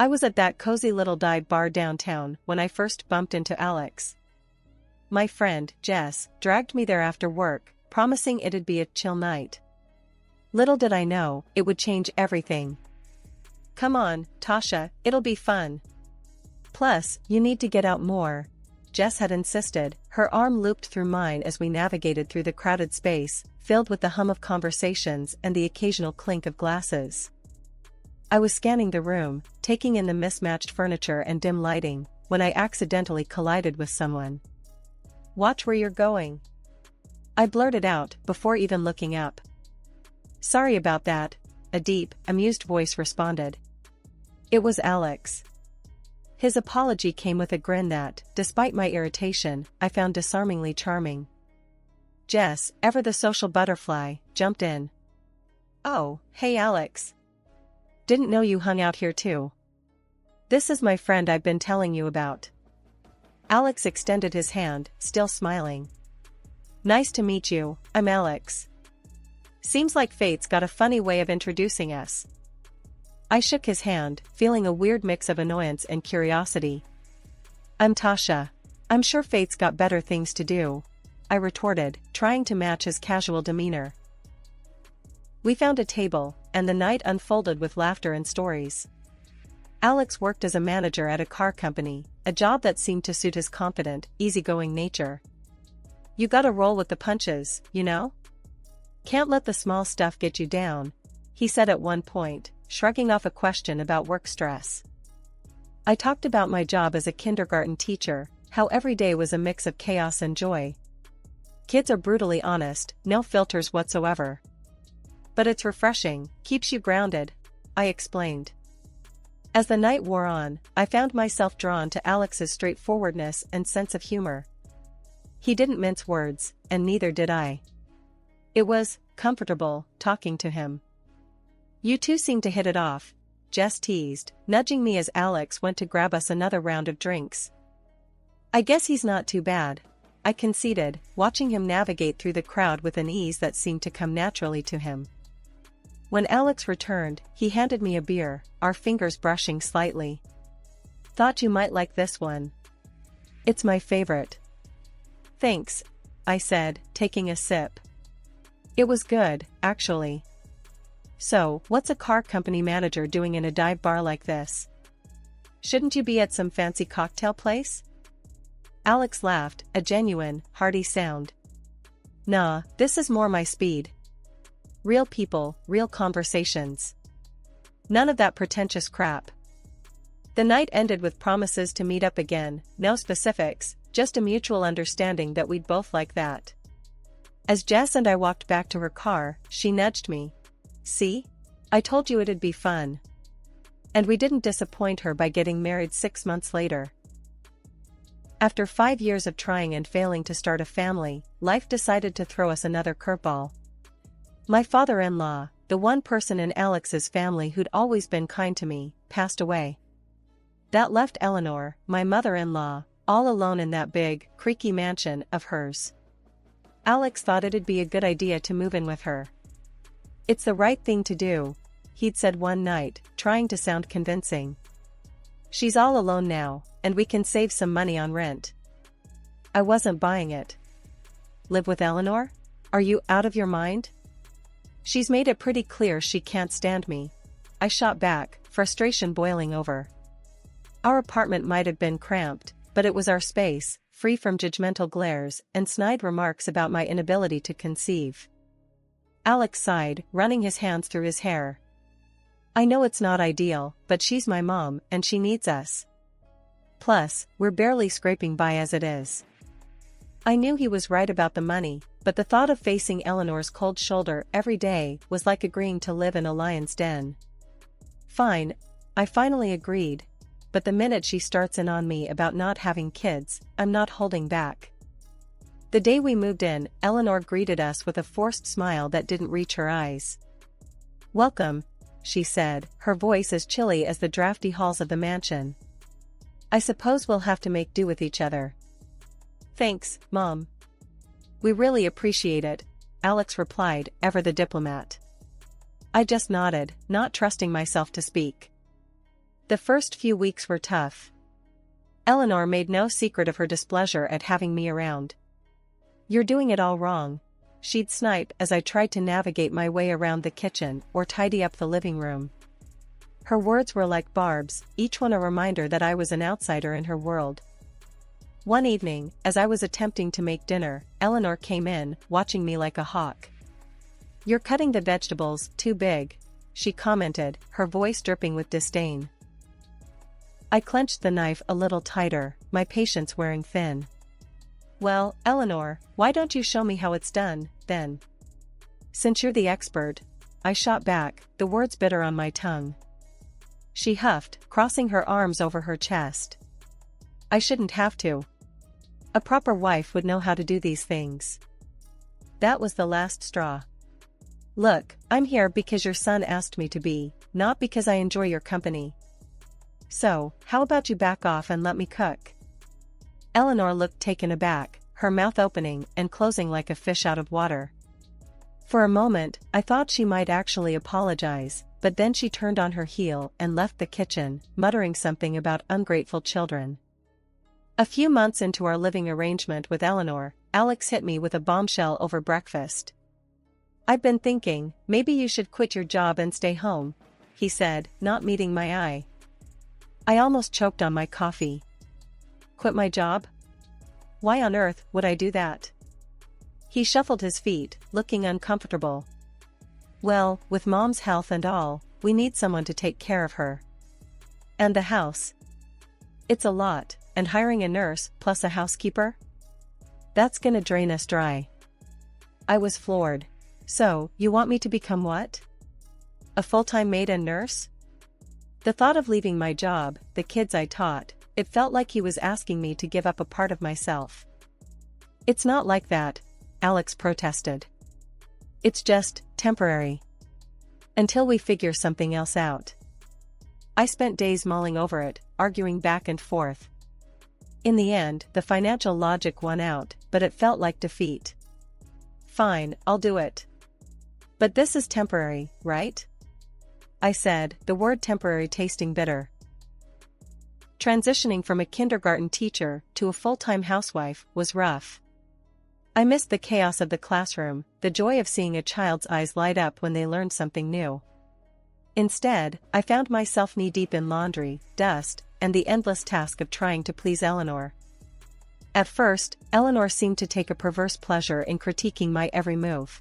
I was at that cozy little dive bar downtown when I first bumped into Alex. My friend, Jess, dragged me there after work, promising it'd be a chill night. Little did I know, it would change everything. "Come on, Tasha, it'll be fun. Plus, you need to get out more," Jess had insisted, her arm looped through mine as we navigated through the crowded space, filled with the hum of conversations and the occasional clink of glasses. I was scanning the room, taking in the mismatched furniture and dim lighting, when I accidentally collided with someone. "Watch where you're going," I blurted out, before even looking up. "Sorry about that," a deep, amused voice responded. It was Alex. His apology came with a grin that, despite my irritation, I found disarmingly charming. Jess, ever the social butterfly, jumped in. "Oh, hey Alex. Didn't know you hung out here too. This is my friend I've been telling you about." Alex extended his hand, still smiling. "Nice to meet you, I'm Alex. Seems like fate's got a funny way of introducing us." I shook his hand, feeling a weird mix of annoyance and curiosity. "I'm Tasha. I'm sure fate's got better things to do," I retorted, trying to match his casual demeanor. We found a table, and the night unfolded with laughter and stories. Alex worked as a manager at a car company, a job that seemed to suit his confident, easygoing nature. "You gotta roll with the punches, you know? Can't let the small stuff get you down," he said at one point, shrugging off a question about work stress. I talked about my job as a kindergarten teacher, how every day was a mix of chaos and joy. Kids are brutally honest, no filters whatsoever. "But it's refreshing, keeps you grounded," I explained. As the night wore on, I found myself drawn to Alex's straightforwardness and sense of humor. He didn't mince words, and neither did I. It was comfortable talking to him. "You two seem to hit it off," Jess teased, nudging me as Alex went to grab us another round of drinks. "I guess he's not too bad," I conceded, watching him navigate through the crowd with an ease that seemed to come naturally to him. When Alex returned, he handed me a beer, our fingers brushing slightly. "Thought you might like this one. It's my favorite." "Thanks," I said, taking a sip. It was good, actually. "So, what's a car company manager doing in a dive bar like this? Shouldn't you be at some fancy cocktail place?" Alex laughed, a genuine, hearty sound. "Nah, this is more my speed. Real people, real conversations. None of that pretentious crap." The night ended with promises to meet up again, no specifics, just a mutual understanding that we'd both like that. As Jess and I walked back to her car, she nudged me. "See? I told you it'd be fun." And we didn't disappoint her by getting married 6 months later. After 5 years of trying and failing to start a family, life decided to throw us another curveball. My father-in-law, the one person in Alex's family who'd always been kind to me, passed away. That left Eleanor, my mother-in-law, all alone in that big, creaky mansion of hers. Alex thought it'd be a good idea to move in with her. "It's the right thing to do," he'd said one night, trying to sound convincing. "She's all alone now, and we can save some money on rent." I wasn't buying it. "Live with Eleanor? Are you out of your mind? She's made it pretty clear she can't stand me," I shot back, frustration boiling over. Our apartment might have been cramped, but it was our space, free from judgmental glares and snide remarks about my inability to conceive. Alex sighed, running his hands through his hair. "I know it's not ideal, but she's my mom and she needs us. Plus, we're barely scraping by as it is." I knew he was right about the money, but the thought of facing Eleanor's cold shoulder every day was like agreeing to live in a lion's den. "Fine," I finally agreed, but the minute she starts in on me about not having kids, I'm not holding back. The day we moved in, Eleanor greeted us with a forced smile that didn't reach her eyes. "Welcome," she said, her voice as chilly as the drafty halls of the mansion. "I suppose we'll have to make do with each other." "Thanks, Mom. We really appreciate it," Alex replied, ever the diplomat. I just nodded, not trusting myself to speak. The first few weeks were tough. Eleanor made no secret of her displeasure at having me around. "You're doing it all wrong," she'd snipe as I tried to navigate my way around the kitchen or tidy up the living room. Her words were like barbs, each one a reminder that I was an outsider in her world. One evening, as I was attempting to make dinner, Eleanor came in, watching me like a hawk. "You're cutting the vegetables too big," she commented, her voice dripping with disdain. I clenched the knife a little tighter, my patience wearing thin. "Well, Eleanor, why don't you show me how it's done, then? Since you're the expert," I shot back, the words bitter on my tongue. She huffed, crossing her arms over her chest. "I shouldn't have to. A proper wife would know how to do these things." That was the last straw. "Look, I'm here because your son asked me to be, not because I enjoy your company. So, how about you back off and let me cook?" Eleanor looked taken aback, her mouth opening and closing like a fish out of water. For a moment, I thought she might actually apologize, but then she turned on her heel and left the kitchen, muttering something about ungrateful children. A few months into our living arrangement with Eleanor, Alex hit me with a bombshell over breakfast. "I've been thinking, maybe you should quit your job and stay home," he said, not meeting my eye. I almost choked on my coffee. Quit my job? Why on earth would I do that? He shuffled his feet, looking uncomfortable. "Well, with Mom's health and all, we need someone to take care of her. And the house. It's a lot, and hiring a nurse plus a housekeeper? That's gonna drain us dry." I was floored. "So, you want me to become what? A full-time maid and nurse?" The thought of leaving my job, the kids I taught, it felt like he was asking me to give up a part of myself. "It's not like that," Alex protested. "It's just temporary. Until we figure something else out." I spent days mulling over it, arguing back and forth. In the end, the financial logic won out, but it felt like defeat. "Fine, I'll do it. But this is temporary, right?" I said, the word temporary tasting bitter. Transitioning from a kindergarten teacher to a full-time housewife was rough. I missed the chaos of the classroom, the joy of seeing a child's eyes light up when they learned something new. Instead, I found myself knee-deep in laundry, dust, and the endless task of trying to please Eleanor. At first, Eleanor seemed to take a perverse pleasure in critiquing my every move.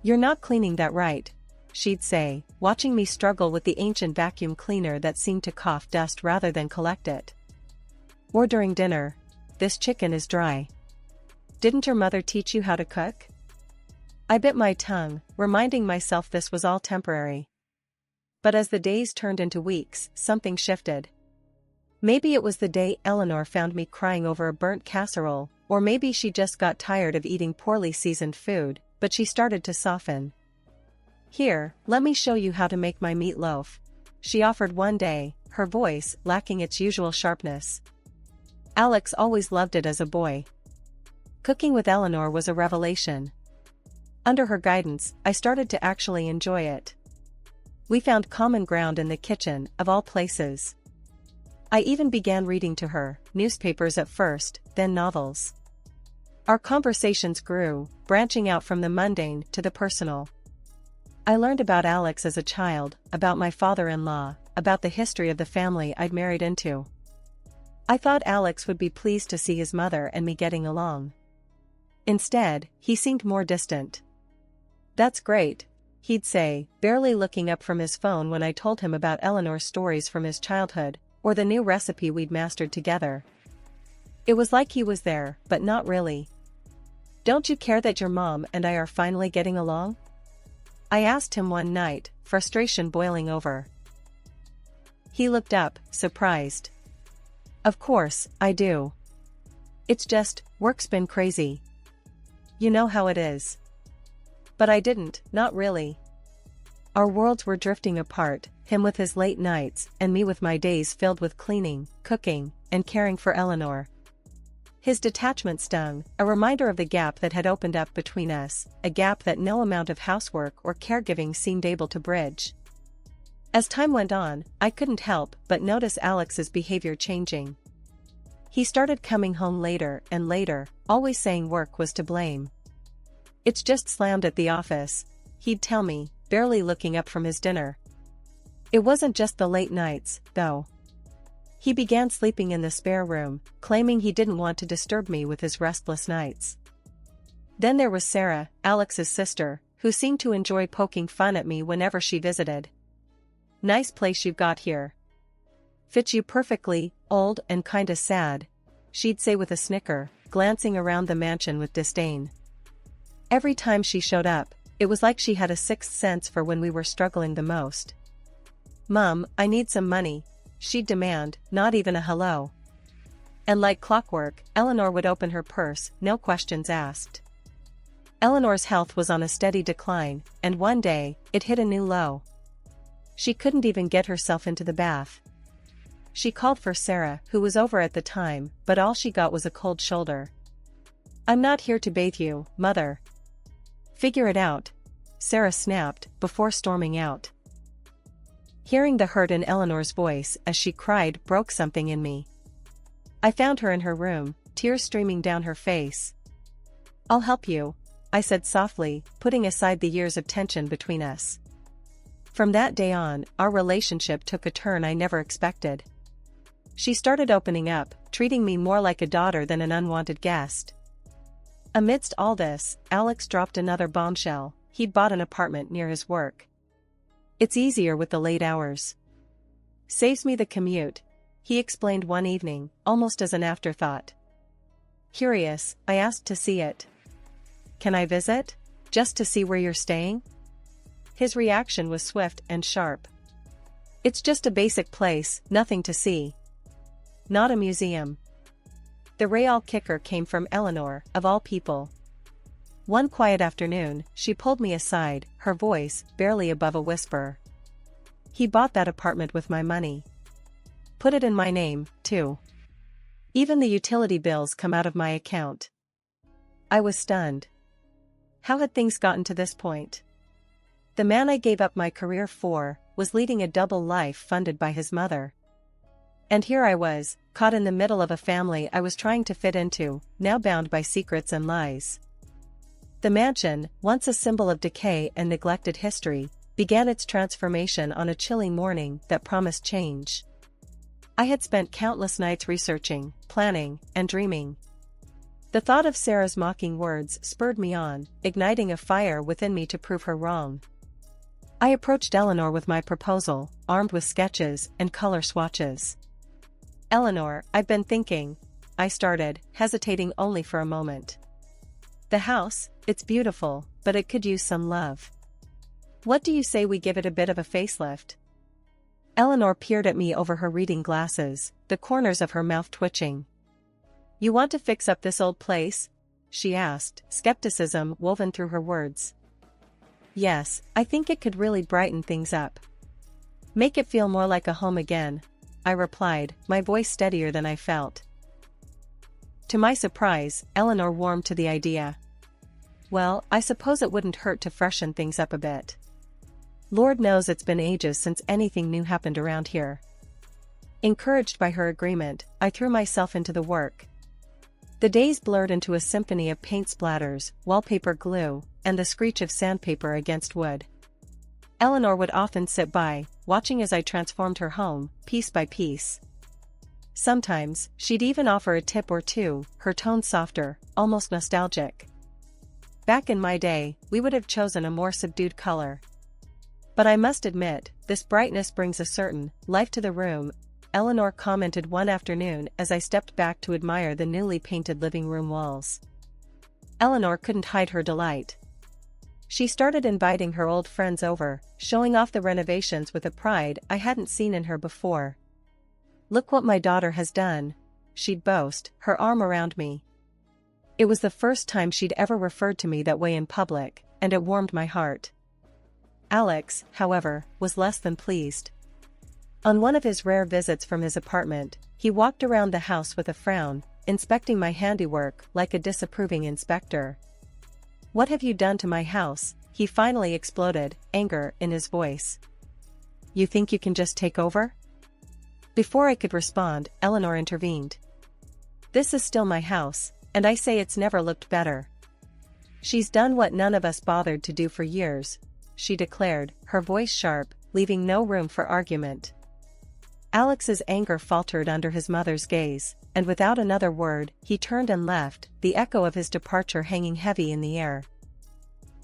"You're not cleaning that right," she'd say, watching me struggle with the ancient vacuum cleaner that seemed to cough dust rather than collect it. Or during dinner, "This chicken is dry. Didn't your mother teach you how to cook?" I bit my tongue, reminding myself this was all temporary. But as the days turned into weeks, something shifted. Maybe it was the day Eleanor found me crying over a burnt casserole, or maybe she just got tired of eating poorly seasoned food, but she started to soften. "Here, let me show you how to make my meatloaf," she offered one day, her voice lacking its usual sharpness. Alex always loved it as a boy. Cooking with Eleanor was a revelation. Under her guidance, I started to actually enjoy it. We found common ground in the kitchen, of all places. I even began reading to her, newspapers at first, then novels. Our conversations grew, branching out from the mundane to the personal. I learned about Alex as a child, about my father-in-law, about the history of the family I'd married into. I thought Alex would be pleased to see his mother and me getting along. Instead, he seemed more distant. "That's great," he'd say, barely looking up from his phone when I told him about Eleanor's stories from his childhood, or the new recipe we'd mastered together. It was like he was there, but not really. "Don't you care that your mom and I are finally getting along?" I asked him one night, frustration boiling over. He looked up, surprised. "Of course, I do. It's just, work's been crazy. You know how it is." But I didn't, not really. Our worlds were drifting apart, him with his late nights, and me with my days filled with cleaning, cooking, and caring for Eleanor. His detachment stung, a reminder of the gap that had opened up between us, a gap that no amount of housework or caregiving seemed able to bridge. As time went on, I couldn't help but notice Alex's behavior changing. He started coming home later and later, always saying work was to blame. "It's just slammed at the office," he'd tell me, barely looking up from his dinner. It wasn't just the late nights, though. He began sleeping in the spare room, claiming he didn't want to disturb me with his restless nights. Then there was Sarah, Alex's sister, who seemed to enjoy poking fun at me whenever she visited. "Nice place you've got here. Fits you perfectly, old and kinda sad," she'd say with a snicker, glancing around the mansion with disdain. Every time she showed up, it was like she had a sixth sense for when we were struggling the most. "Mum, I need some money," she'd demand, not even a hello. And like clockwork, Eleanor would open her purse, no questions asked. Eleanor's health was on a steady decline, and one day, it hit a new low. She couldn't even get herself into the bath. She called for Sarah, who was over at the time, but all she got was a cold shoulder. "I'm not here to bathe you, Mother." "Figure it out," Sarah snapped, before storming out. Hearing the hurt in Eleanor's voice as she cried broke something in me. I found her in her room, tears streaming down her face. "I'll help you," I said softly, putting aside the years of tension between us. From that day on, our relationship took a turn I never expected. She started opening up, treating me more like a daughter than an unwanted guest. Amidst all this, Alex dropped another bombshell: he'd bought an apartment near his work. "It's easier with the late hours. Saves me the commute," he explained one evening, almost as an afterthought. Curious, I asked to see it. "Can I visit? Just to see where you're staying?" His reaction was swift and sharp. "It's just a basic place, nothing to see. Not a museum." The real kicker came from Eleanor, of all people. One quiet afternoon, she pulled me aside, her voice barely above a whisper. "He bought that apartment with my money. Put it in my name, too. Even the utility bills come out of my account." I was stunned. How had things gotten to this point? The man I gave up my career for was leading a double life funded by his mother. And here I was, caught in the middle of a family I was trying to fit into, now bound by secrets and lies. The mansion, once a symbol of decay and neglected history, began its transformation on a chilly morning that promised change. I had spent countless nights researching, planning, and dreaming. The thought of Sarah's mocking words spurred me on, igniting a fire within me to prove her wrong. I approached Eleanor with my proposal, armed with sketches and color swatches. "Eleanor, I've been thinking," I started, hesitating only for a moment. "The house, it's beautiful, but it could use some love. What do you say we give it a bit of a facelift?" Eleanor peered at me over her reading glasses, the corners of her mouth twitching. "You want to fix up this old place?" she asked, skepticism woven through her words. "Yes, I think it could really brighten things up. Make it feel more like a home again," I replied, my voice steadier than I felt. To my surprise, Eleanor warmed to the idea. "Well, I suppose it wouldn't hurt to freshen things up a bit. Lord knows it's been ages since anything new happened around here." Encouraged by her agreement, I threw myself into the work. The days blurred into a symphony of paint splatters, wallpaper glue, and the screech of sandpaper against wood. Eleanor would often sit by, watching as I transformed her home, piece by piece. Sometimes, she'd even offer a tip or two, her tone softer, almost nostalgic. Back in my day, we would have chosen a more subdued color. "But I must admit, this brightness brings a certain life to the room," Eleanor commented one afternoon as I stepped back to admire the newly painted living room walls. Eleanor couldn't hide her delight. She started inviting her old friends over, showing off the renovations with a pride I hadn't seen in her before. "Look what my daughter has done," she'd boast, her arm around me. It was the first time she'd ever referred to me that way in public, and it warmed my heart. Alex, however, was less than pleased. On one of his rare visits from his apartment, he walked around the house with a frown, inspecting my handiwork like a disapproving inspector. "What have you done to my house?" he finally exploded, anger in his voice. You think you can just take over? Before I could respond, Eleanor intervened. This is still my house, and I say it's never looked better. She's done what none of us bothered to do for years, she declared, her voice sharp, leaving no room for argument. Alex's anger faltered under his mother's gaze, and without another word, he turned and left, the echo of his departure hanging heavy in the air.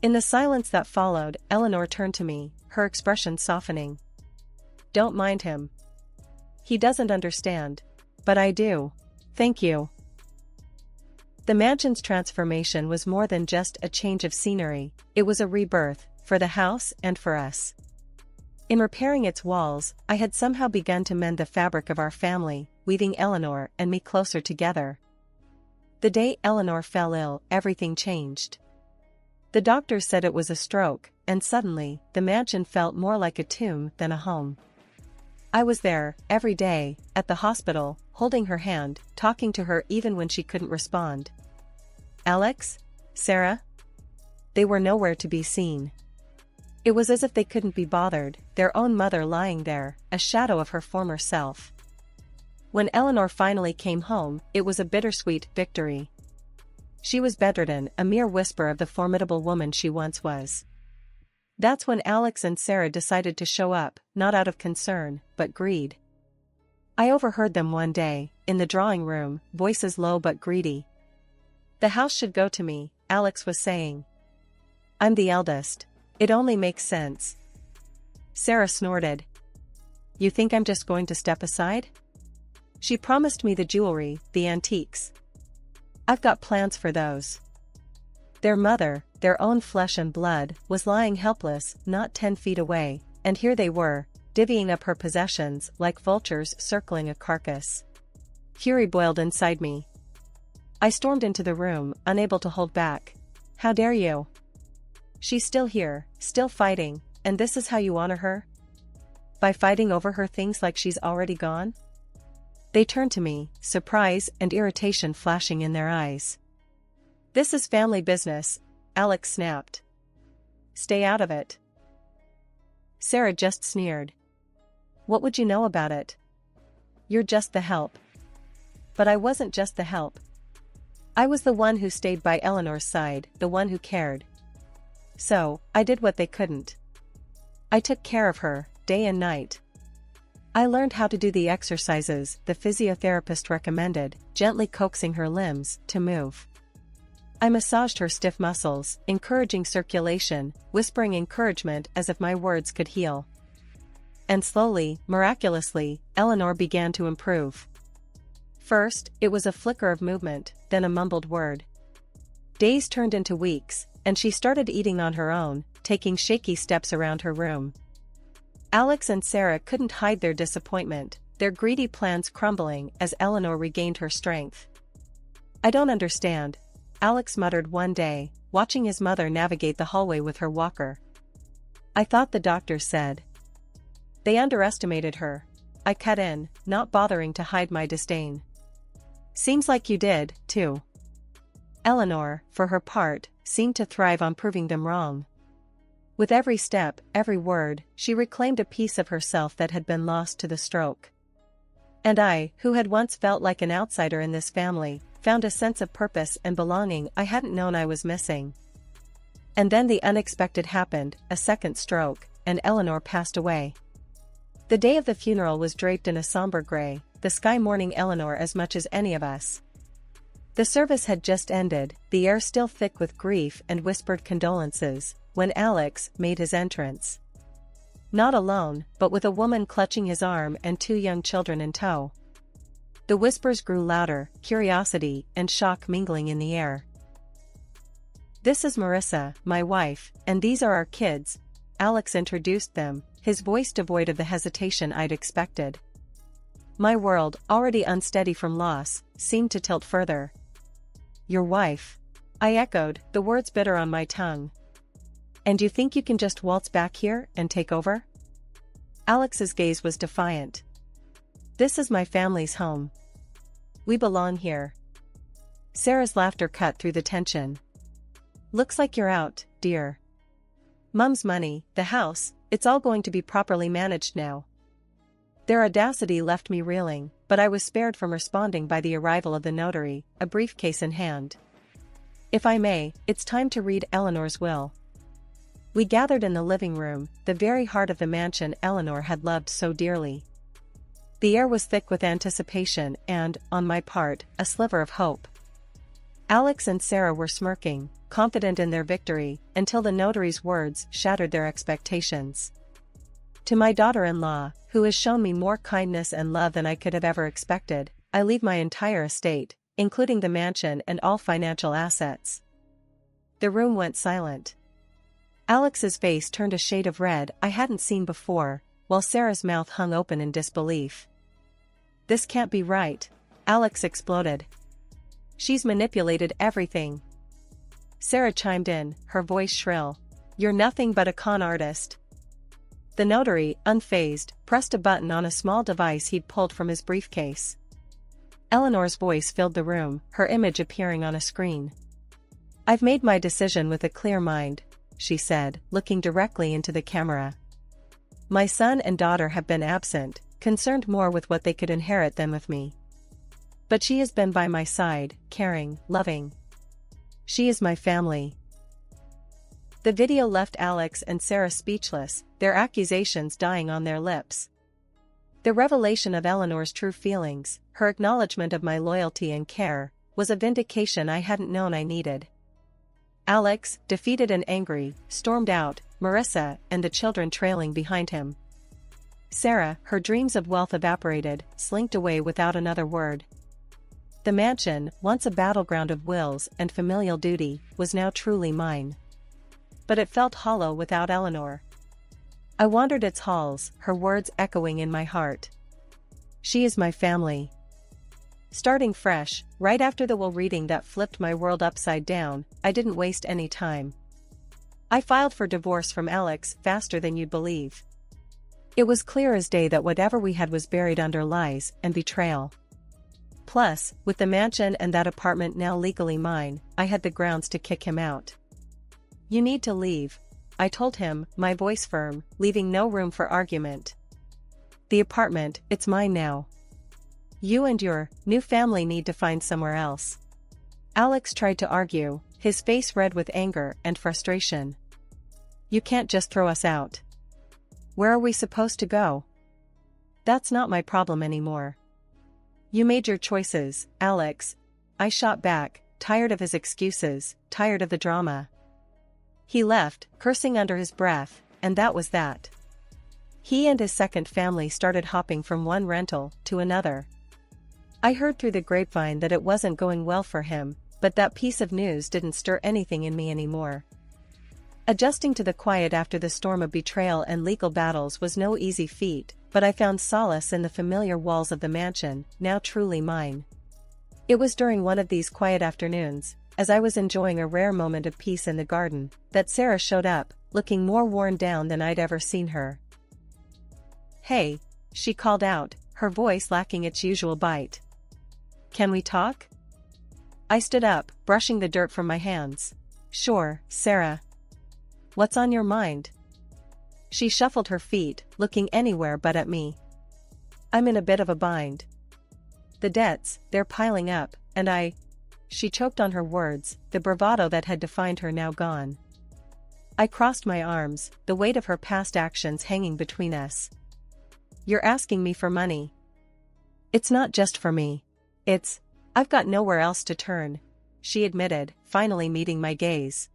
In the silence that followed, Eleanor turned to me, her expression softening. Don't mind him. He doesn't understand. But I do. Thank you. The mansion's transformation was more than just a change of scenery, it was a rebirth, for the house and for us. In repairing its walls, I had somehow begun to mend the fabric of our family, weaving Eleanor and me closer together. The day Eleanor fell ill, everything changed. The doctors said it was a stroke, and suddenly, the mansion felt more like a tomb than a home. I was there, every day, at the hospital, holding her hand, talking to her even when she couldn't respond. Alex? Sarah? They were nowhere to be seen. It was as if they couldn't be bothered, their own mother lying there, a shadow of her former self. When Eleanor finally came home, it was a bittersweet victory. She was bedridden, a mere whisper of the formidable woman she once was. That's when Alex and Sarah decided to show up, not out of concern, but greed. I overheard them one day, in the drawing room, voices low but greedy. The house should go to me, Alex was saying. I'm the eldest. It only makes sense. Sarah snorted. You think I'm just going to step aside? She promised me the jewelry, the antiques. I've got plans for those. Their mother, their own flesh and blood, was lying helpless, not 10 feet away, and here they were, divvying up her possessions like vultures circling a carcass. Fury boiled inside me. I stormed into the room, unable to hold back. How dare you? She's still here, still fighting, and this is how you honor her? By fighting over her things like she's already gone? They turned to me, surprise and irritation flashing in their eyes. This is family business, Alex snapped. Stay out of it. Sarah just sneered. What would you know about it? You're just the help. But I wasn't just the help. I was the one who stayed by Eleanor's side, the one who cared. So, I did what they couldn't. I took care of her, day and night. I learned how to do the exercises the physiotherapist recommended, gently coaxing her limbs to move. I massaged her stiff muscles, encouraging circulation, whispering encouragement as if my words could heal. And slowly, miraculously, Eleanor began to improve. First, it was a flicker of movement, then a mumbled word. Days turned into weeks, and she started eating on her own, taking shaky steps around her room. Alex and Sarah couldn't hide their disappointment, their greedy plans crumbling as Eleanor regained her strength. I don't understand, Alex muttered one day, watching his mother navigate the hallway with her walker. I thought the doctor said. They underestimated her. I cut in, not bothering to hide my disdain. Seems like you did, too. Eleanor, for her part, seemed to thrive on proving them wrong. With every step, every word, she reclaimed a piece of herself that had been lost to the stroke. And I, who had once felt like an outsider in this family, found a sense of purpose and belonging I hadn't known I was missing. And then the unexpected happened, a second stroke, and Eleanor passed away. The day of the funeral was draped in a somber gray, the sky mourning Eleanor as much as any of us. The service had just ended, the air still thick with grief and whispered condolences, when Alex made his entrance. Not alone, but with a woman clutching his arm and 2 young children in tow. The whispers grew louder, curiosity and shock mingling in the air. This is Marissa, my wife, and these are our kids, Alex introduced them, his voice devoid of the hesitation I'd expected. My world, already unsteady from loss, seemed to tilt further. Your wife? I echoed, the words bitter on my tongue. And you think you can just waltz back here and take over? Alex's gaze was defiant. This is my family's home. We belong here. Sarah's laughter cut through the tension. Looks like you're out, dear. Mum's money, the house, it's all going to be properly managed now. Their audacity left me reeling, but I was spared from responding by the arrival of the notary, a briefcase in hand. If I may, it's time to read Eleanor's will. We gathered in the living room, the very heart of the mansion Eleanor had loved so dearly. The air was thick with anticipation and, on my part, a sliver of hope. Alex and Sarah were smirking, confident in their victory, until the notary's words shattered their expectations. To my daughter-in-law, who has shown me more kindness and love than I could have ever expected, I leave my entire estate, including the mansion and all financial assets. The room went silent. Alex's face turned a shade of red I hadn't seen before, while Sarah's mouth hung open in disbelief. "This can't be right," Alex exploded. "She's manipulated everything." Sarah chimed in, her voice shrill. "You're nothing but a con artist." The notary, unfazed, pressed a button on a small device he'd pulled from his briefcase. Eleanor's voice filled the room, her image appearing on a screen. "I've made my decision with a clear mind," she said, looking directly into the camera. "My son and daughter have been absent, concerned more with what they could inherit than with me. But she has been by my side, caring, loving. She is my family." The video left Alex and Sarah speechless, their accusations dying on their lips. The revelation of Eleanor's true feelings, her acknowledgement of my loyalty and care, was a vindication I hadn't known I needed. Alex, defeated and angry, stormed out, Marissa and the children trailing behind him. Sarah, her dreams of wealth evaporated, slinked away without another word. The mansion, once a battleground of wills and familial duty, was now truly mine. But it felt hollow without Eleanor. I wandered its halls, her words echoing in my heart. She is my family. Starting fresh, right after the will reading that flipped my world upside down, I didn't waste any time. I filed for divorce from Alex faster than you'd believe. It was clear as day that whatever we had was buried under lies and betrayal. Plus, with the mansion and that apartment now legally mine, I had the grounds to kick him out. "You need to leave," I told him, my voice firm, leaving no room for argument. "The apartment, it's mine now. You and your new family need to find somewhere else." Alex tried to argue, his face red with anger and frustration. "You can't just throw us out. Where are we supposed to go?" "That's not my problem anymore." "You made your choices, Alex," I shot back, tired of his excuses, tired of the drama. He left, cursing under his breath, and that was that. He and his second family started hopping from one rental to another. I heard through the grapevine that it wasn't going well for him, but that piece of news didn't stir anything in me anymore. Adjusting to the quiet after the storm of betrayal and legal battles was no easy feat, but I found solace in the familiar walls of the mansion, now truly mine. It was during one of these quiet afternoons, as I was enjoying a rare moment of peace in the garden, that Sarah showed up, looking more worn down than I'd ever seen her. "Hey," she called out, her voice lacking its usual bite. "Can we talk?" I stood up, brushing the dirt from my hands. "Sure, Sarah. What's on your mind?" She shuffled her feet, looking anywhere but at me. "I'm in a bit of a bind. The debts, they're piling up, and She choked on her words, the bravado that had defined her now gone. I crossed my arms, the weight of her past actions hanging between us. "You're asking me for money." "It's not just for me. I've got nowhere else to turn," she admitted, finally meeting my gaze.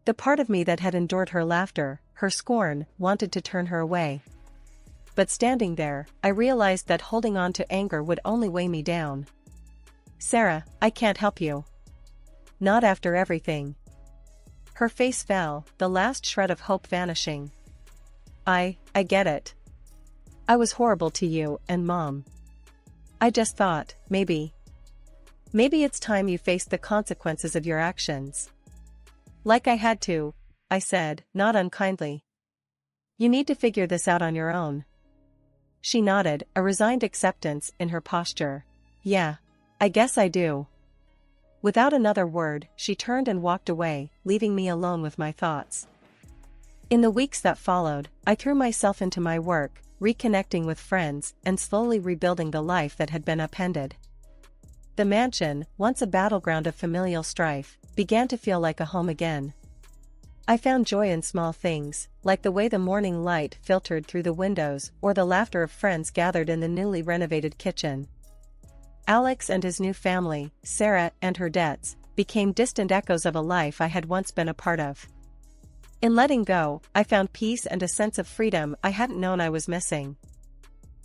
The part of me that had endured her laughter, her scorn, wanted to turn her away. But standing there, I realized that holding on to anger would only weigh me down. "Sarah, I can't help you. Not after everything." Her face fell, the last shred of hope vanishing. I get it. I was horrible to you and Mom. I just thought, maybe it's time you faced the consequences of your actions." "Like I had to," I said, not unkindly. "You need to figure this out on your own." She nodded, a resigned acceptance in her posture. "Yeah, I guess I do." Without another word, she turned and walked away, leaving me alone with my thoughts. In the weeks that followed, I threw myself into my work, reconnecting with friends, and slowly rebuilding the life that had been upended. The mansion, once a battleground of familial strife, began to feel like a home again. I found joy in small things, like the way the morning light filtered through the windows or the laughter of friends gathered in the newly renovated kitchen. Alex and his new family, Sarah and her debts, became distant echoes of a life I had once been a part of. In letting go, I found peace and a sense of freedom I hadn't known I was missing.